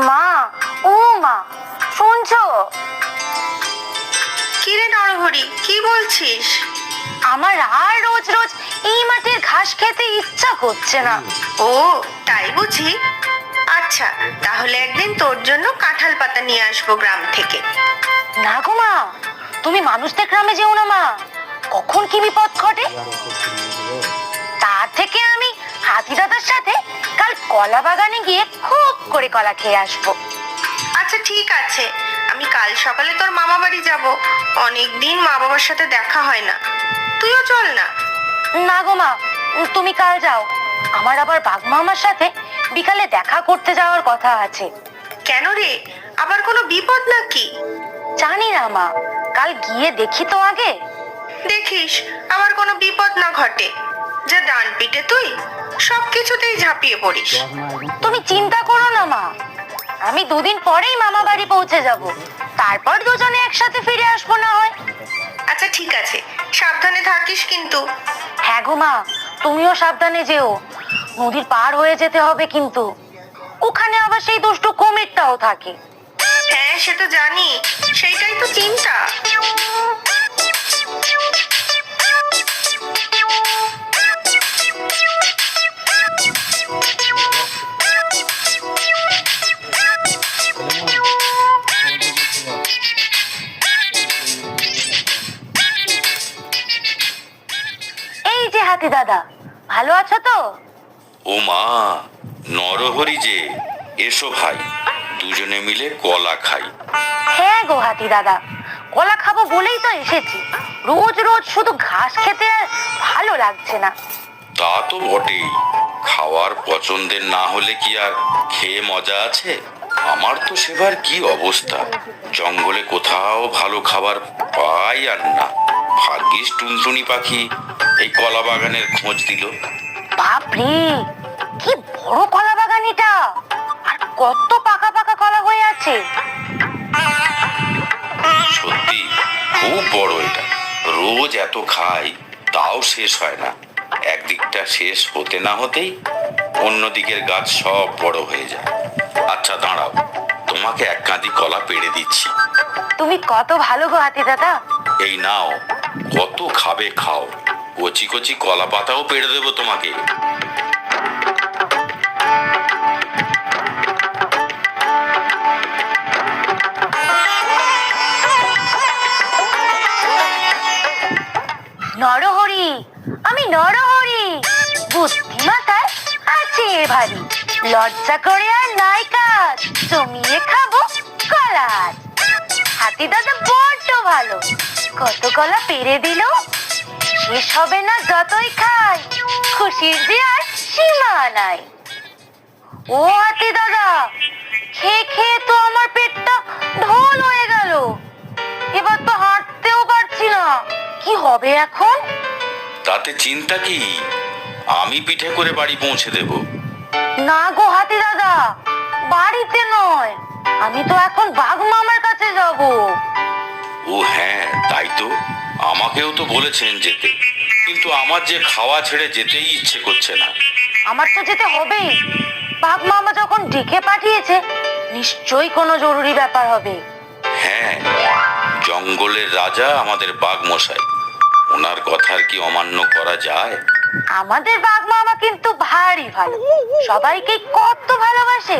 মা, ও মা, শুনছো? কি রে নরহরি, কি বলছিস? আমার আর রোজ রোজ এই মাঠের ঘাস খেতে ইচ্ছা করছে না। ও তাই বুঝি? আচ্ছা, তাহলে একদিন তোর জন্য কাঁঠাল পাতা নিয়ে আসবো গ্রাম থেকে। না গো মা, তুমি মানুষদের গ্রামে যেও না মা, কখন কি বিপদ ঘটে। তার থেকে আমি হাতি দাদার সাথে কাল কলা বাগানে গিয়ে খুব করে কলা খেয়ে আসবো। আচ্ছা ঠিক আছে, আমি কাল সকালে তোর মামা বাড়ি যাব। অনেকদিন মা বাবার সাথে দেখা হয় না, তুইও চল না। না গো মা, তুমি কাল যাও। আমার আবার বাঘ মামার সাথে বিকালে দেখা করতে যাওয়ার কথা আছে। কেন রে, আবার কোনো বিপদ নাকি? জানি না মা, কাল গিয়ে দেখি তো আগে। দেখিস আবার কোনো বিপদ না ঘটে। যা ডান পিটে তুই সবকিছুতেই ঝাঁপিয়ে পড়িস। তুমি চিন্তা করো না মা, আমি দুদিন পরেই মামা বাড়ি পৌঁছে যাব, তারপর দুজনে একসাথে ফিরে আসবো না হয়। আচ্ছা ঠিক আছে, সাবধানে থাকিস কিন্তু। হ্যাঁ গো মা, তুমিও সাবধানে যেও। নদীর পার হয়ে যেতে হবে কিন্তু, ওখানে আবার সেই দুষ্টু কুমিরটাও থাকে। হ্যাঁ সে তো জানি, সেইটাই তো চিন্তা। এই যে হাতি দাদা, ভালো আছো তো? ও মা, নরহরি যে, এসো ভাই, দুজনে মিলে কলা খাই। হ্যাঁ গো হাতি দাদা, কলা খাবো বলেই তো এসেছি। রোজ রোজ শুধু ঘাস খেতে আর ভালো লাগছে না। তা তো বটেই, খাওয়ার পছন্দের না হলে কি আর খেয়ে মজা আছে? আমার তো সেবার কি অবস্থা, জঙ্গলে কোথাও ভালো খাবার পাই আর না। ভাগ্যিস টুনটুনি পাখি এই কলা বাগানের খোঁজ দিল। বাপরে, কি বড় কলা বাগান এটা! আর কত পাকা পাকা কলা হয়ে আছে। সত্যি খুব বড় এটা, রোজ এত খাই তাও শেষ হয় না। একদিকটা শেষ হতে না হতেই অন্য দিকের গাছ সব বড় হয়ে যায়। আচ্ছা দাঁড়াও, তোমাকে এক কাঁদি কলা পেড়ে দিচ্ছি। তুমি কত ভালো গো হাতি দাদা। এই নাও, কত খাবে খাও, কচি কচি কলা পাতাও পেড়ে দেবো তোমাকে। নরহরি, আমি নরহরি, বুদ্ধি মাথায় আছে ভারী, লজ্জা করে আর নাই কাজ, জমিয়ে খাবো কলা আজ। হাতি দাদা বড্ড ভালো, কত কলা পেরে দিল, শেষ হবে না যতই খাই, খুশির যে আর সীমা নাই। ও হাতি দাদা, খেয়ে খেয়ে তো আমার পেটটা ঢোল হয়ে গেল, এবার তো হাঁটতেও পারছি না, কি হবে এখন? তাতে চিন্তা কি, আমি পিঠে করে বাড়ি পৌঁছে দেব। না গো হাতি দাদা, বাড়িতে নয়, আমি তো এখন বাঘ মামার কাছে যাব। ও হ্যাঁ তাই তো, আমাকেও তো বলেছেন যেতে, কিন্তু আমার যে খাওয়া ছেড়ে যেতেই ইচ্ছে করছে না। আমার তো যেতে হবেই, বাঘ মামা যখন ডেকে পাঠিয়েছে, নিশ্চয়ই কোনো জরুরি ব্যাপার হবে। হ্যাঁ, জঙ্গলের রাজা আমাদের বাঘ মশাই, ওনার কথার কি অমান্য করা যায়? আমাদের বাঘ মামা কিন্তু ভারী ভালো, সবাইকে কত ভালোবাসে।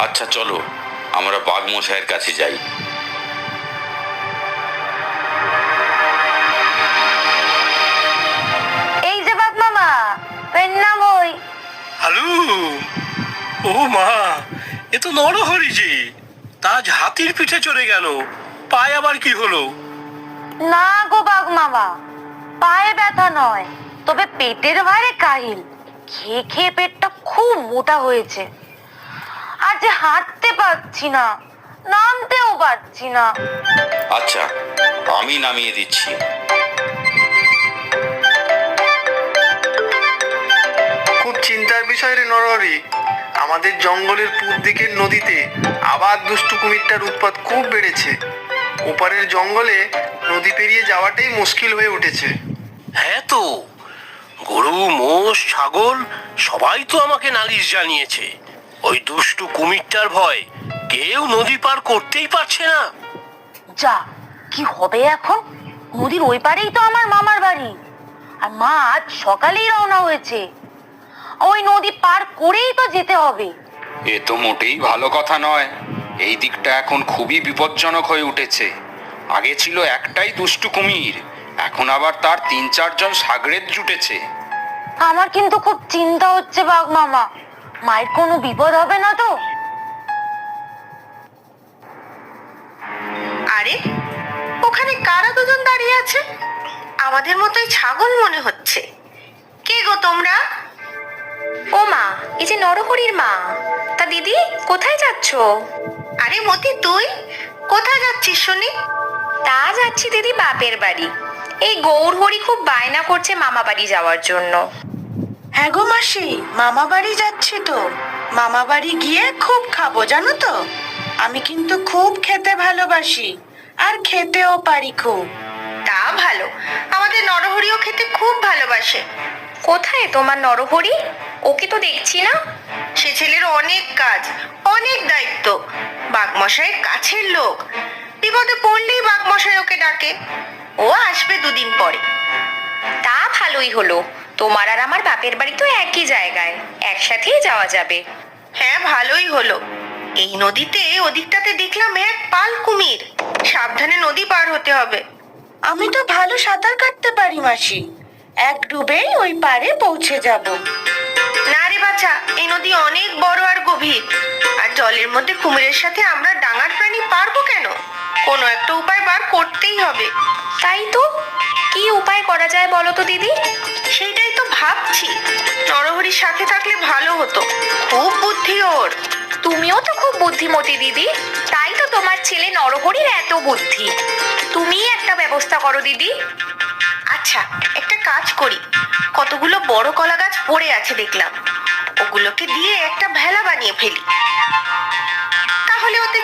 আচ্ছা চলো, আমরা বাঘ মশাইয়ের কাছে যাই। এই যে বাঘ মামা, প্রণাম হই। হ্যালো, ও মা, এ তো নরহরি যে, তাজ হাতির পিঠে চড়ে গেল, পায়ে আবার কি হলো? না গো বাঘ মামা, পায়ে ব্যথা নয়, তবে পেটের ভারে কাহিল, খেয়ে খেয়ে পেটটা খুব মোটা হয়েছে, আর যে হাঁটতে পারছি না, নামতেও পারছি না। আচ্ছা, আমি নামিয়ে দিচ্ছি। খুব চিন্তার বিষয় রে নরহরি, আমাদের জঙ্গলের পূর্ব দিকের নদীতে আবার দুষ্টু কুমিরটার উৎপাত খুব বেড়েছে। ওপারের জঙ্গলে নদী পেরিয়ে যাওয়াটাই মুশকিল হয়ে উঠেছে। হ্যাঁ তো, গরু, মোষ, ছাগল সবাই তো আমাকে নালিশ জানিয়েছে। ওই দুষ্টু কুমিরটার ভয় কেউ নদী পার করতেই পারছে না। যা, কি হবে এখন? নদীর ওই পারেই তো আমার মামার বাড়ি, আর মা আজ সকালেই রওনা হয়েছে। ওই নদী পার করেই তো যেতে হবে। এ তো মোটেই ভালো কথা নয়। এই দিকটা এখন খুবই বিপজ্জনক হয়ে উঠেছে। আগে ছিল একটাই দুষ্টু কুমির, এখন আবার তার ৩-৪ জন সাগরেদ জুটেছে। আমার কিন্তু খুব চিন্তা হচ্ছে বাঘ মামা, মায়ের কোনো বিপদ হবে না তো? আরে ওখানে কারা দুজন দাঁড়িয়ে আছে? আমাদের মতোই ছাগল মনে হচ্ছে। কে গো তোমরা? ও মা, এই যে নরহরির মা। তা দিদি কোথায় যাচ্ছ? আরে মতি, তুই কোথায় যাচ্ছিস শুনি? তা যাচ্ছি দিদি বাপের বাড়ি। এই গৌরহরি খুব বায়না করছে মামা বাড়ি যাওয়ার জন্য। হ্যাঁ গো মাসি, মামা বাড়ি যাচ্ছি তো। মামা বাড়ি গিয়ে খুব খাবো জানো তো। আমি কিন্তু খুব খেতে ভালোবাসি, আর খেতেও পারি খুব। তা ভালো, আমাদের নরহরিও খেতে খুব ভালোবাসে। কোথায় তোমার নরহরি? ওকে তো দেখছি না। সে ছেলের অনেক কাজ, অনেক দায়িত্ব। বাঘমশাইয়ের কাছের লোক, বিপদে পড়লেই বাঘমশাই ওকে ডাকে। ও আসবে 2 দিন পরে। তা ভালোই হলো, তোমার আর আমার বাপের বাড়ি তো একই জায়গায়, একসাথেই যাওয়া যাবে। হ্যাঁ, ভালোই হলো। এই নদীতে ওদিকটাতে দেখলাম এক পাল কুমির। সাবধানে নদী পার হতে হবে। আমি তো ভালো সাঁতার কাটতে পারি মাসি, এক ডুবেই ওই পারে পৌঁছে যাব। না রে বাছা, এই নদী অনেক বড় আর গভীর, আর জলের মধ্যে কুমিরের সাথে আমরা ডাঙার প্রাণী পারবো কেন? কোনো একটা উপায় বার করতেই হবে। তাই তো, কি উপায় করা যায় বলো তো দিদি? সেইটাই তো ভাবছি। নরহরির সাথে থাকলে ভালো হতো, খুব বুদ্ধি ওর। তুমিও তো খুব বুদ্ধিমতী দিদি, তাই তো তোমার ছেলে নরহরির এত বুদ্ধি। তুমিই একটা ব্যবস্থা করো দিদি। আচ্ছা, একটা কাজ করি। কতগুলো বড় কলা গাছ পড়ে আছে দেখলাম, ওগুলোকে দিয়ে একটা ভেলা বানিয়ে ফেলি, তাহলে ওতে